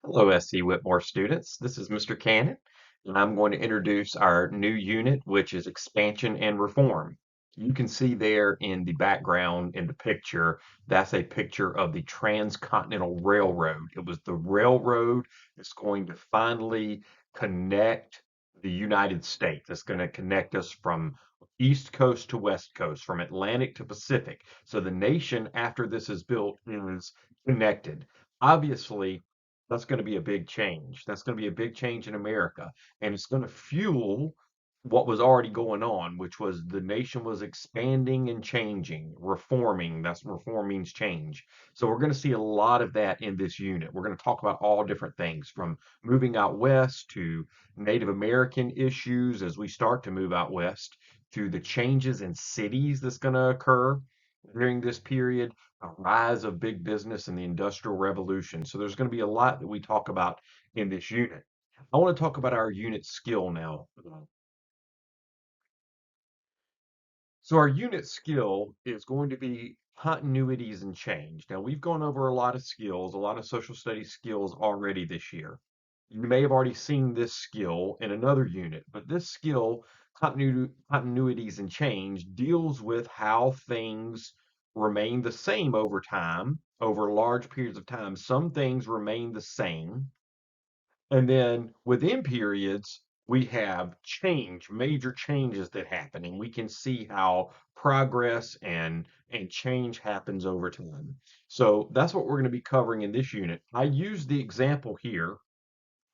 Hello, SC Whitmore students. This is Mr. Cannon, and I'm going to introduce our new unit, which is Expansion and Reform. You can see there in the background in the picture, that's a picture of the Transcontinental Railroad. It was the railroad that's going to finally connect the United States. It's going to connect us from East Coast to West Coast, from Atlantic to Pacific. So the nation, after this is built, is connected. Obviously, that's going to be a big change. That's going to be a big change in America. And it's going to fuel what was already going on, which was the nation was expanding and changing, reforming. That's reform means change. So we're going to see a lot of that in this unit. We're going to talk about all different things from moving out west to Native American issues as we start to move out west to the changes in cities that's going to occur during this period, a rise of big business and the Industrial Revolution. So there's going to be a lot that we talk about in this unit. I want to talk about our unit skill now. So our unit skill is going to be continuities and change. Now we've gone over a lot of skills, a lot of social studies skills already this year. You may have already seen this skill in another unit, but this skill, continuities and change, deals with how things remain the same over time, over large periods of time. Some things remain the same, and then within periods, we have change, major changes that happen, and we can see how progress and change happens over time. So that's what we're going to be covering in this unit. I use the example here,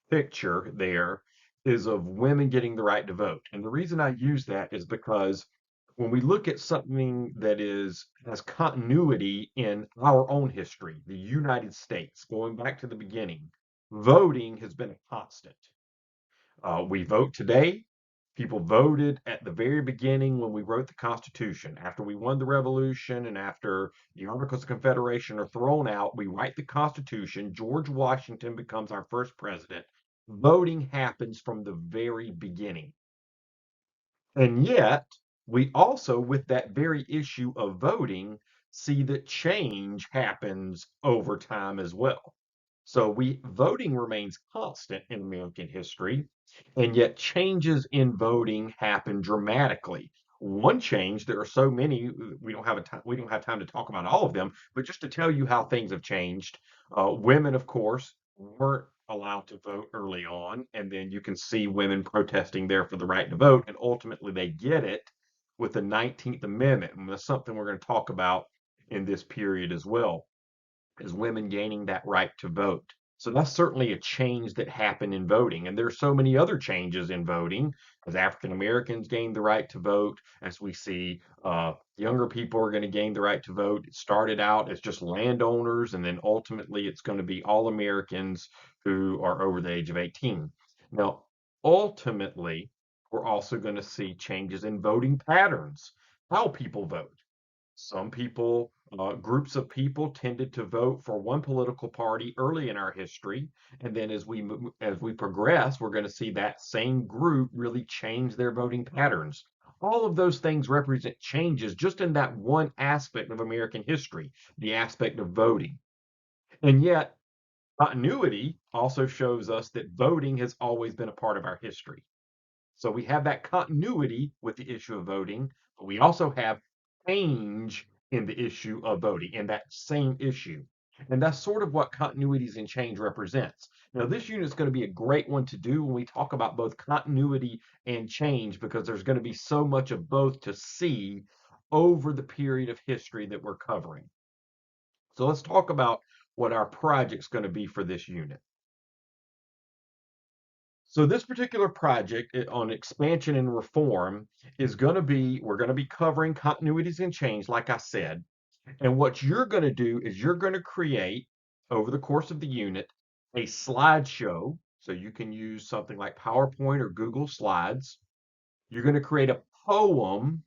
picture there, is of women getting the right to vote. And the reason I use that is because when we look at something that is has continuity in our own history, the United States, going back to the beginning, voting has been a constant. We vote today. People voted at the very beginning when we wrote the Constitution. After we won the Revolution and after the Articles of Confederation are thrown out, we write the Constitution. George Washington becomes our first president. Voting happens from the very beginning. And yet, we also, with that very issue of voting, see that change happens over time as well. So we voting remains constant in American history, and yet changes in voting happen dramatically. One change, there are so many, we don't have time to talk about all of them, but just to tell you how things have changed, women, of course, weren't allowed to vote early on, and then you can see women protesting there for the right to vote, and ultimately they get it with the 19th Amendment, and that's something we're going to talk about in this period as well, is women gaining that right to vote. So that's certainly a change that happened in voting. And there's so many other changes in voting as African Americans gained the right to vote, as we see younger people are going to gain the right to vote. It started out as just landowners, and then ultimately it's going to be all Americans who are over the age of 18. Now, ultimately, we're also going to see changes in voting patterns, how people vote. Some people, groups of people tended to vote for one political party early in our history, and then as we progress, we're going to see that same group really change their voting patterns. All of those things represent changes just in that one aspect of American history, the aspect of voting. And yet, continuity also shows us that voting has always been a part of our history. So we have that continuity with the issue of voting, but we also have change in the issue of voting in that same issue. And that's sort of what continuities and change represents. Now, this unit is going to be a great one to do when we talk about both continuity and change because there's going to be so much of both to see over the period of history that we're covering. So let's talk about what our project's going to be for this unit. So this particular project on expansion and reform is going to be, we're going to be covering continuities and change, like I said. And what you're going to do is you're going to create, over the course of the unit, a slideshow. So you can use something like PowerPoint or Google Slides. You're going to create a poem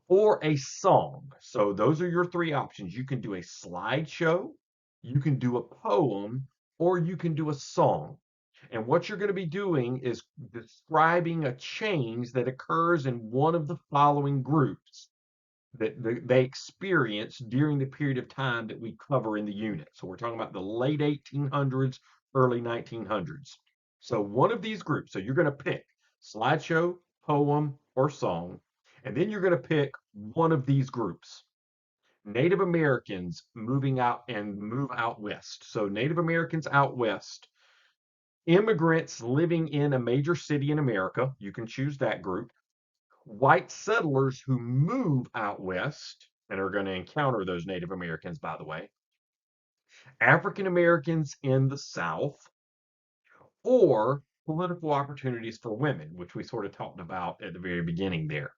or a song. So those are your three options. You can do a slideshow, you can do a poem, or you can do a song. And what you're going to be doing is describing a change that occurs in one of the following groups that they experience during the period of time that we cover in the unit. So we're talking about the late 1800s early 1900s. So one of these groups, so you're going to pick slideshow, poem, or song, and then you're going to pick one of these groups. Native Americans moving out and move out west. So Native Americans out west, immigrants living in a major city in America, you can choose that group. White settlers who move out west and are going to encounter those Native Americans, by the way. African Americans in the South, or political opportunities for women, which we sort of talked about at the very beginning there.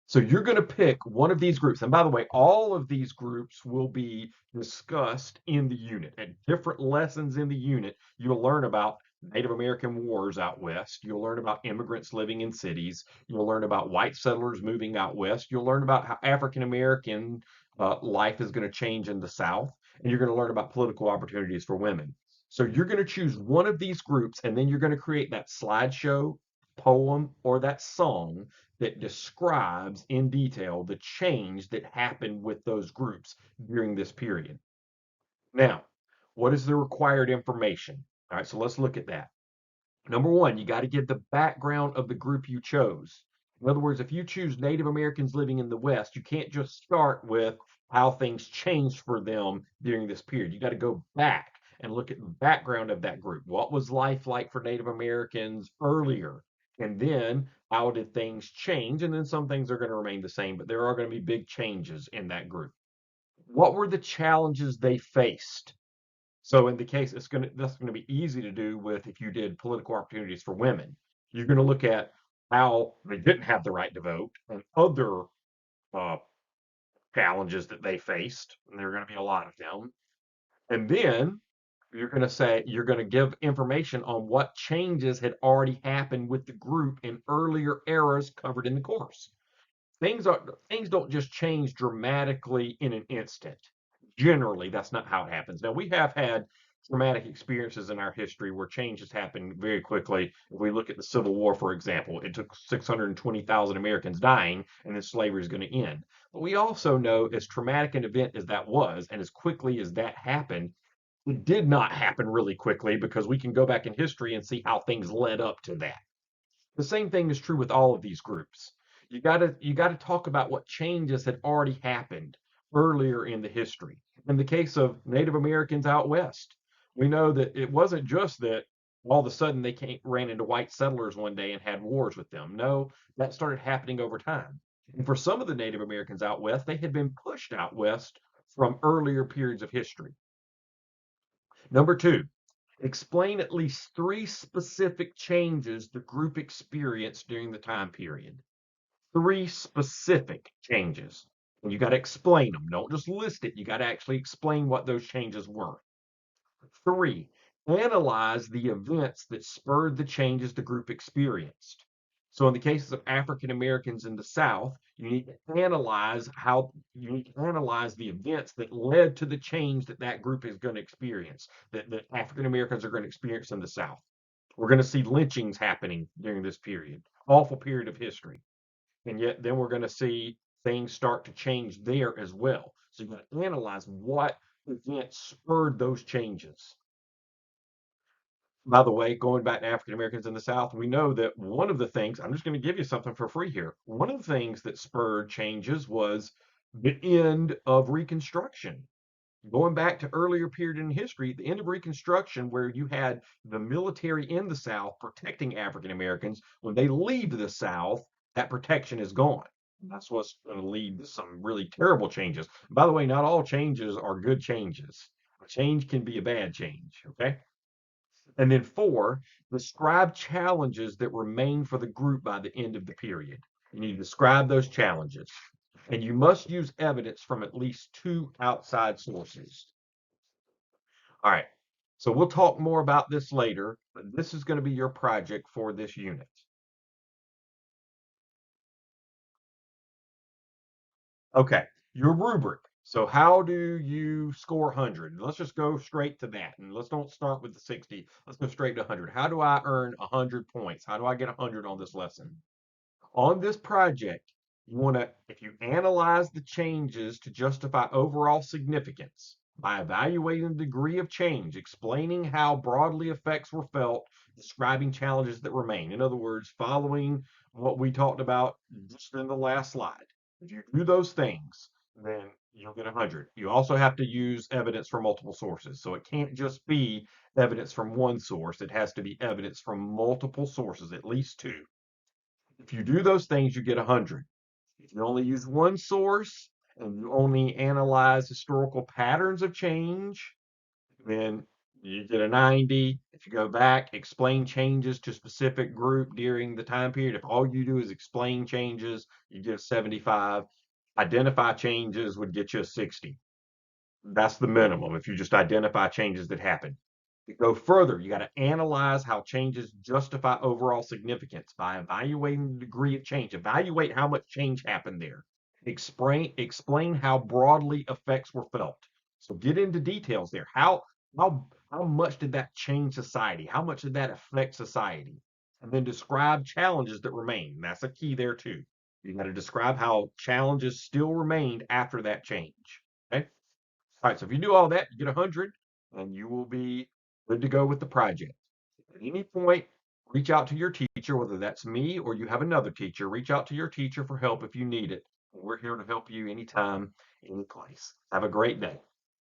So you're going to pick one of these groups. And by the way, all of these groups will be discussed in the unit. At different lessons in the unit, you'll learn about Native American wars out west. You'll learn about immigrants living in cities. You'll learn about white settlers moving out west. You'll learn about how African American life is going to change in the South. And you're going to learn about political opportunities for women. So you're going to choose one of these groups, and then you're going to create that slideshow, poem, or that song that describes in detail the change that happened with those groups during this period. Now, what is the required information? All right, so let's look at that. Number one, you got to give the background of the group you chose. In other words, if you choose Native Americans living in the West, you can't just start with how things changed for them during this period. You got to go back and look at the background of that group. What was life like for Native Americans earlier? And then how did things change? And then some things are going to remain the same, but there are going to be big changes in that group. What were the challenges they faced? So in the case, that's going to be easy to do with if you did political opportunities for women. You're going to look at how they didn't have the right to vote and other uh, challenges that they faced, and there are going to be a lot of them. And then you're going to give information on what changes had already happened with the group in earlier eras covered in the course. Things don't just change dramatically in an instant. Generally, that's not how it happens. Now, we have had traumatic experiences in our history where changes happen very quickly. If we look at the Civil War, for example, it took 620,000 Americans dying, and then slavery is going to end. But we also know, as traumatic an event as that was, and as quickly as that happened, it did not happen really quickly because we can go back in history and see how things led up to that. The same thing is true with all of these groups. You got to talk about what changes had already happened earlier in the history. In the case of Native Americans out west, we know that it wasn't just that all of a sudden ran into white settlers one day and had wars with them. No, that started happening over time. And for some of the Native Americans out west, they had been pushed out west from earlier periods of history. Number two, explain at least three specific changes the group experienced during the time period. Three specific changes. And you got to explain them. Don't just list it. You got to actually explain what those changes were. Three, analyze the events that spurred the changes the group experienced. So in the cases of African Americans in the South, you need to analyze the events that led to the change that that group is going to experience, that African Americans are going to experience in the South. We're going to see lynchings happening during this period, awful period of history. And yet then we're going to see things start to change there as well. So you've got to analyze what events spurred those changes. By the way, going back to African Americans in the South, we know that one of the things, I'm just going to give you something for free here. One of the things that spurred changes was the end of Reconstruction. Going back to earlier period in history, the end of Reconstruction, where you had the military in the South protecting African Americans, when they leave the South, that protection is gone. And that's what's going to lead to some really terrible changes. By the way, not all changes are good changes. A change can be a bad change. Okay. And then four, describe challenges that remain for the group by the end of the period. You need to describe those challenges. And you must use evidence from at least two outside sources. All right. So we'll talk more about this later, but this is going to be your project for this unit. Okay. Your rubric. So how do you score 100? Let's just go straight to that. And let's don't start with the 60. Let's go straight to 100. How do I earn 100 points? How do I get 100 on this lesson? On this project, you want to, if you analyze the changes to justify overall significance, by evaluating the degree of change, explaining how broadly effects were felt, describing challenges that remain. In other words, following what we talked about just in the last slide. If you do those things, then you'll get 100. You also have to use evidence from multiple sources. So it can't just be evidence from one source. It has to be evidence from multiple sources, at least two. If you do those things, you get 100. If you only use one source and you only analyze historical patterns of change, then you get a 90. If you go back, explain changes to specific group during the time period, if all you do is explain changes, you get a 75. Identify changes would get you a 60. That's the minimum if you just identify changes that happen. To go further, you got to analyze how changes justify overall significance by evaluating the degree of change. Evaluate how much change happened there. Explain how broadly effects were felt. So get into details there. How much did that change society? How much did that affect society? And then describe challenges that remain. That's a key there too. You got to describe how challenges still remained after that change. Okay. All right, so if you do all that, you get 100, and you will be good to go with the project. At any point, reach out to your teacher, whether that's me or you have another teacher. Reach out to your teacher for help if you need it. We're here to help you anytime, any place. Have a great day.